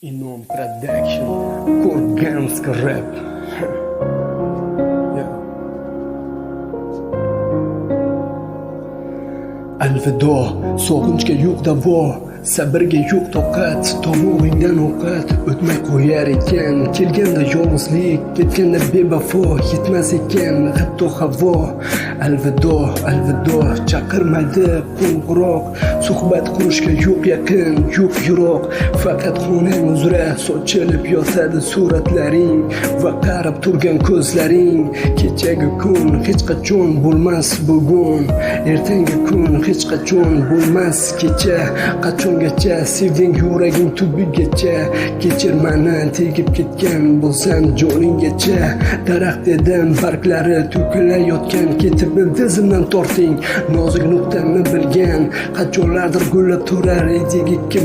Inom Production, Kurgansk Rap. Alvido, so'kinchga yo'q davo, sabrga yo'q toqat, tomog'ingdan ovqat o'tmay qo'yar ekan. Kelganda yolg'izlik, ketganda bevafo, yetmas ekan hatto havo. Alvido, alvido, chaqirmaydi qo'ng'iroq, suhbat qurishga yo'q yaqin, yo'q yiroq. Faqat xonang uzra sochilib yotadi suratlaring va qarab turgan ko'zlaring. Kechagi kun hech qachon bo'lmas bugun, ertangi kun hech qachon bo'lmas kecha. Qachongacha sevding yuraging tubigacha, kechir mani tegib ketgan bo'lsam joninggacha. Daraxt edim barglari to'kilayotgan, ketib ildizimdan torting, nozik nuqtamni bilgan qachonlardir gullab turar edik ikki